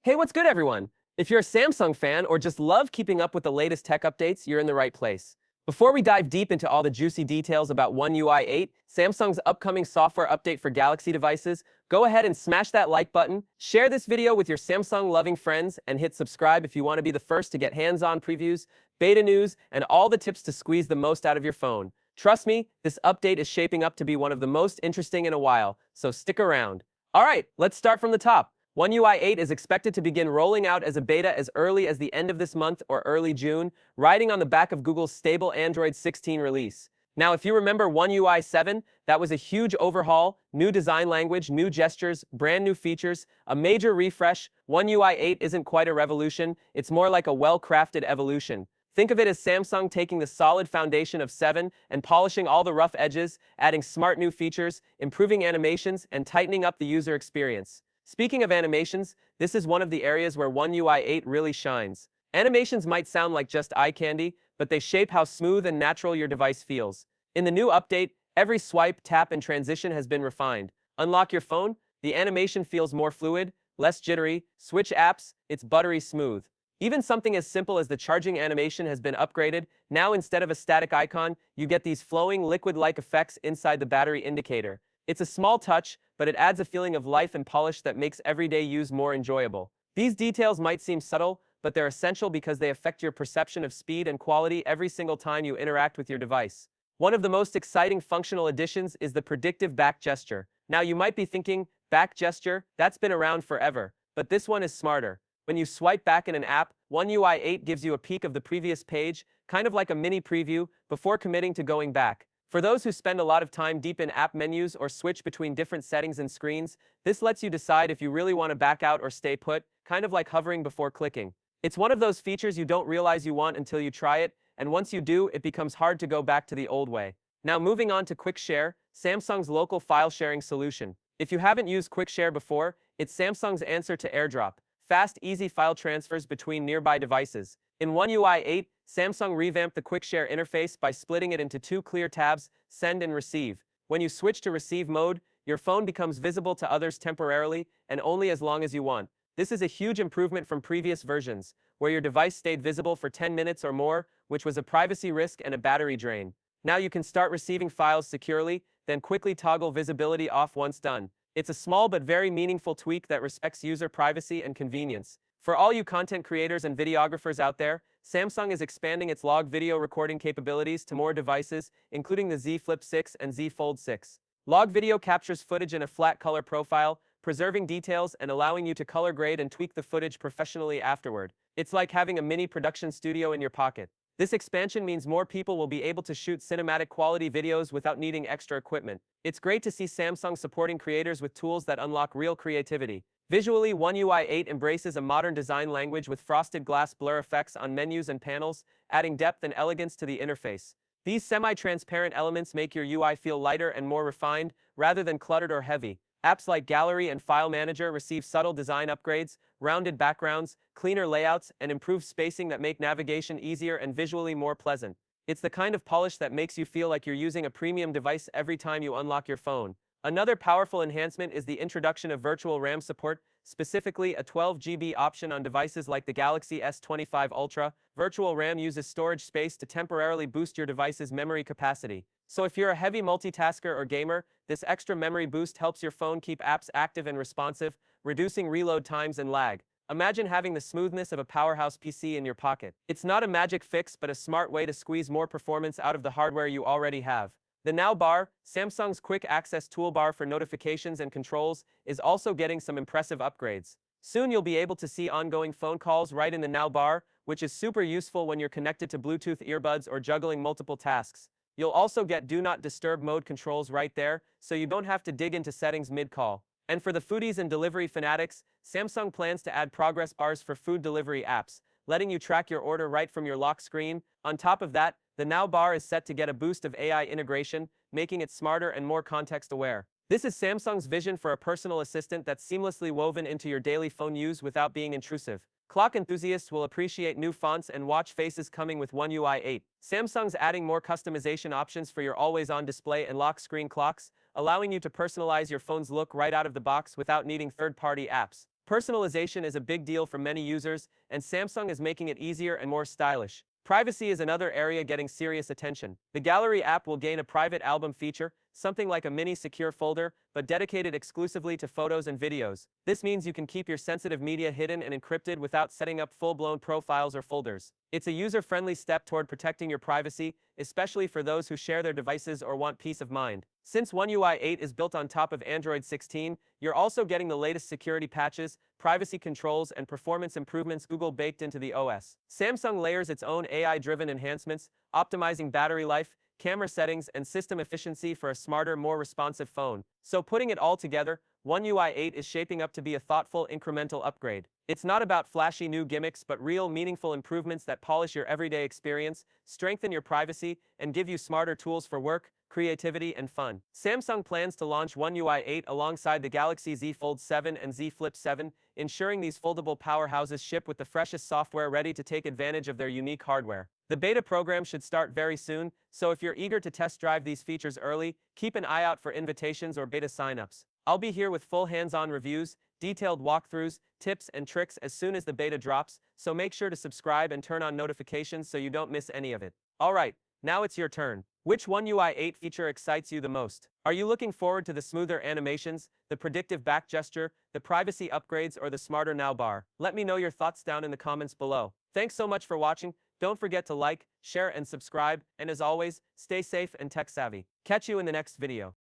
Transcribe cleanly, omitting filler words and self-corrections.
Hey, what's good, everyone? If you're a Samsung fan or just love keeping up with the latest tech updates, you're in the right place. Before we dive deep into all the juicy details about One UI 8, Samsung's upcoming software update for Galaxy devices, go ahead and smash that like button, share this video with your Samsung-loving friends, and hit subscribe if you want to be the first to get hands-on previews, beta news, and all the tips to squeeze the most out of your phone. Trust me, this update is shaping up to be one of the most interesting in a while, so stick around. All right, let's start from the top. One UI 8 is expected to begin rolling out as a beta as early as the end of this month or early June, riding on the back of Google's stable Android 16 release. Now, if you remember One UI 7, that was a huge overhaul, new design language, new gestures, brand new features, a major refresh. One UI 8 isn't quite a revolution, it's more like a well-crafted evolution. Think of it as Samsung taking the solid foundation of 7 and polishing all the rough edges, adding smart new features, improving animations, and tightening up the user experience. Speaking of animations, this is one of the areas where One UI 8 really shines. Animations might sound like just eye candy, but they shape how smooth and natural your device feels. In the new update, every swipe, tap, and transition has been refined. Unlock your phone, the animation feels more fluid, less jittery. Switch apps, it's buttery smooth. Even something as simple as the charging animation has been upgraded. Now instead of a static icon, you get these flowing, liquid-like effects inside the battery indicator. It's a small touch, but it adds a feeling of life and polish that makes everyday use more enjoyable. These details might seem subtle, but they're essential because they affect your perception of speed and quality every single time you interact with your device. One of the most exciting functional additions is the predictive back gesture. Now you might be thinking, back gesture? That's been around forever. But this one is smarter. When you swipe back in an app, One UI 8 gives you a peek of the previous page, kind of like a mini preview, before committing to going back. For those who spend a lot of time deep in app menus or switch between different settings and screens, this lets you decide if you really want to back out or stay put, kind of like hovering before clicking. It's one of those features you don't realize you want until you try it, and once you do, it becomes hard to go back to the old way. Now moving on to Quick Share, Samsung's local file sharing solution. If you haven't used Quick Share before, it's Samsung's answer to AirDrop, fast, easy file transfers between nearby devices. In One UI 8, Samsung revamped the Quick Share interface by splitting it into two clear tabs, Send and Receive. When you switch to Receive mode, your phone becomes visible to others temporarily and only as long as you want. This is a huge improvement from previous versions, where your device stayed visible for 10 minutes or more, which was a privacy risk and a battery drain. Now you can start receiving files securely, then quickly toggle visibility off once done. It's a small but very meaningful tweak that respects user privacy and convenience. For all you content creators and videographers out there, Samsung is expanding its log video recording capabilities to more devices, including the Z Flip 6 and Z Fold 6. Log video captures footage in a flat color profile, preserving details and allowing you to color grade and tweak the footage professionally afterward. It's like having a mini production studio in your pocket. This expansion means more people will be able to shoot cinematic quality videos without needing extra equipment. It's great to see Samsung supporting creators with tools that unlock real creativity. Visually, One UI 8 embraces a modern design language with frosted glass blur effects on menus and panels, adding depth and elegance to the interface. These semi-transparent elements make your UI feel lighter and more refined, rather than cluttered or heavy. Apps like Gallery and File Manager receive subtle design upgrades, rounded backgrounds, cleaner layouts, and improved spacing that make navigation easier and visually more pleasant. It's the kind of polish that makes you feel like you're using a premium device every time you unlock your phone. Another powerful enhancement is the introduction of virtual RAM support, specifically a 12 GB option on devices like the Galaxy S25 Ultra. Virtual RAM uses storage space to temporarily boost your device's memory capacity. So if you're a heavy multitasker or gamer, this extra memory boost helps your phone keep apps active and responsive, reducing reload times and lag. Imagine having the smoothness of a powerhouse PC in your pocket. It's not a magic fix, but a smart way to squeeze more performance out of the hardware you already have. The Now bar, Samsung's quick access toolbar for notifications and controls, is also getting some impressive upgrades. Soon you'll be able to see ongoing phone calls right in the Now bar, which is super useful when you're connected to Bluetooth earbuds or juggling multiple tasks. You'll also get Do Not Disturb mode controls right there, so you don't have to dig into settings mid-call. And for the foodies and delivery fanatics, Samsung plans to add progress bars for food delivery apps, letting you track your order right from your lock screen. On top of that, the Now bar is set to get a boost of AI integration, making it smarter and more context-aware. This is Samsung's vision for a personal assistant that's seamlessly woven into your daily phone use without being intrusive. Clock enthusiasts will appreciate new fonts and watch faces coming with One UI 8. Samsung's adding more customization options for your always-on display and lock screen clocks, allowing you to personalize your phone's look right out of the box without needing third-party apps. Personalization is a big deal for many users, and Samsung is making it easier and more stylish. Privacy is another area getting serious attention. The Gallery app will gain a private album feature, something like a mini secure folder, but dedicated exclusively to photos and videos. This means you can keep your sensitive media hidden and encrypted without setting up full-blown profiles or folders. It's a user-friendly step toward protecting your privacy, especially for those who share their devices or want peace of mind. Since One UI 8 is built on top of Android 16, you're also getting the latest security patches, privacy controls, and performance improvements Google baked into the OS. Samsung layers its own AI-driven enhancements, optimizing battery life, camera settings, and system efficiency for a smarter, more responsive phone. So putting it all together, One UI 8 is shaping up to be a thoughtful, incremental upgrade. It's not about flashy new gimmicks, but real, meaningful improvements that polish your everyday experience, strengthen your privacy, and give you smarter tools for work, creativity, and fun. Samsung plans to launch One UI 8 alongside the Galaxy Z Fold 7 and Z Flip 7, ensuring these foldable powerhouses ship with the freshest software ready to take advantage of their unique hardware. The beta program should start very soon, so if you're eager to test drive these features early, keep an eye out for invitations or beta signups. I'll be here with full hands-on reviews, detailed walkthroughs, tips, and tricks as soon as the beta drops, so make sure to subscribe and turn on notifications so you don't miss any of it. Alright, now it's your turn. Which One UI 8 feature excites you the most? Are you looking forward to the smoother animations, the predictive back gesture, the privacy upgrades, or the smarter now bar? Let me know your thoughts down in the comments below. Thanks so much for watching. Don't forget to like, share, and subscribe, and as always, stay safe and tech savvy. Catch you in the next video.